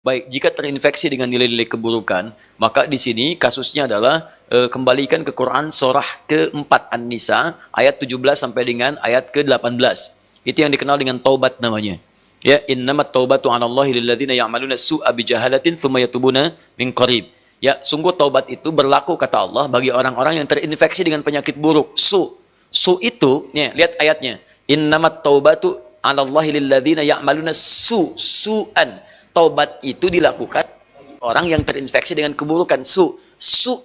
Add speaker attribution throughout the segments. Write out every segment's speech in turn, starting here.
Speaker 1: Baik, jika terinfeksi dengan nilai-nilai keburukan, maka di sini kasusnya adalah kembalikan ke Quran surah ke-4 An-Nisa ayat 17 sampai dengan ayat ke-18. Itu yang dikenal dengan taubat namanya. Ya, innamat taubatu 'alallahi lilladzina ya'maluna su'a bijahalatin tsumma yatubuna min qarib. Ya, sungguh taubat itu berlaku kata Allah bagi orang-orang yang terinfeksi dengan penyakit buruk. Su itu, nih, lihat ayatnya. Innamat taubatu 'alallahi lilladzina ya'maluna su'an. Taubat itu dilakukan orang yang terinfeksi dengan keburukan. Su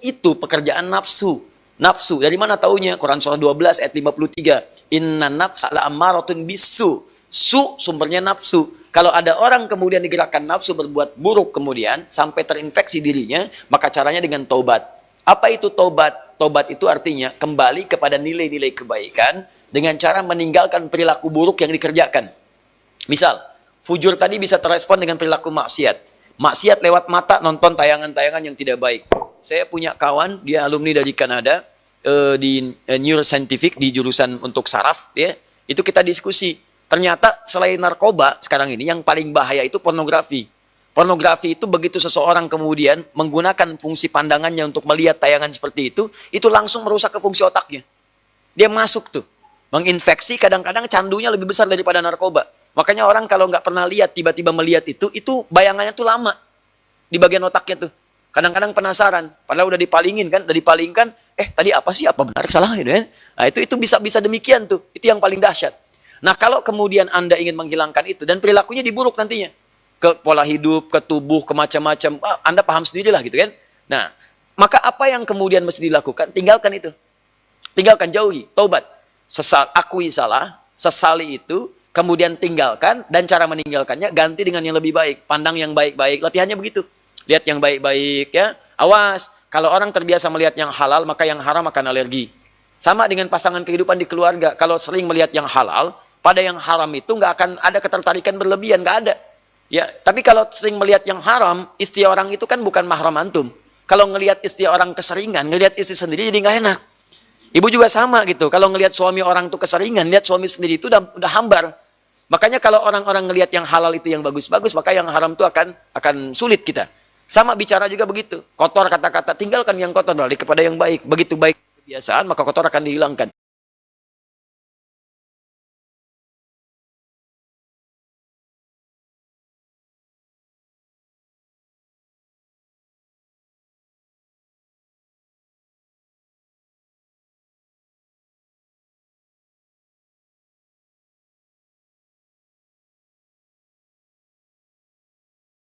Speaker 1: itu pekerjaan nafsu. Nafsu. Dari mana taunya? Quran surah 12 ayat 53. Inna nafsa la'ammaratun bisu. Su sumbernya nafsu. Kalau ada orang kemudian digerakkan nafsu berbuat buruk kemudian sampai terinfeksi dirinya, maka caranya dengan taubat. Apa itu taubat? Taubat itu artinya kembali kepada nilai-nilai kebaikan dengan cara meninggalkan perilaku buruk yang dikerjakan. Misal, fujur tadi bisa terrespon dengan perilaku maksiat. Maksiat lewat mata nonton tayangan-tayangan yang tidak baik. Saya punya kawan, dia alumni dari Kanada, di Neuroscientific, di jurusan untuk saraf. Ya. Itu kita diskusi. Ternyata selain narkoba, sekarang ini yang paling bahaya itu pornografi. Pornografi itu begitu seseorang kemudian menggunakan fungsi pandangannya untuk melihat tayangan seperti itu langsung merusak ke fungsi otaknya. Dia masuk tuh. Menginfeksi, kadang-kadang candunya lebih besar daripada narkoba. Makanya orang kalau nggak pernah lihat, tiba-tiba melihat itu bayangannya tuh lama. Di bagian otaknya tuh. Kadang-kadang penasaran. Padahal udah dipalingkan, tadi apa sih? Apa benar salah gitu kan? Nah, itu bisa demikian tuh. Itu yang paling dahsyat. Nah, kalau kemudian Anda ingin menghilangkan itu, dan perilakunya diburuk nantinya. Ke pola hidup, ke tubuh, ke macam-macam. Anda paham sendirilah gitu kan? Nah, maka apa yang kemudian mesti dilakukan? Tinggalkan itu. Tinggalkan, jauhi, taubat. Akui salah, sesali itu, kemudian tinggalkan, dan cara meninggalkannya ganti dengan yang lebih baik. Pandang yang baik-baik, latihannya begitu. Lihat yang baik-baik ya. Awas, kalau orang terbiasa melihat yang halal, maka yang haram akan alergi. Sama dengan pasangan kehidupan di keluarga. Kalau sering melihat yang halal, pada yang haram itu nggak akan ada ketertarikan berlebihan, nggak ada. Ya, tapi kalau sering melihat yang haram, istri orang itu kan bukan mahram antum. Kalau ngelihat istri orang keseringan, ngelihat istri sendiri jadi nggak enak. Ibu juga sama gitu. Kalau ngelihat suami orang tuh keseringan, lihat suami sendiri itu udah hambar. Makanya kalau orang-orang ngelihat yang halal itu yang bagus-bagus, maka yang haram itu akan sulit kita. Sama bicara juga begitu. Kotor kata-kata, tinggalkan yang kotor, balik kepada yang baik. Begitu baik kebiasaan, maka kotor akan dihilangkan.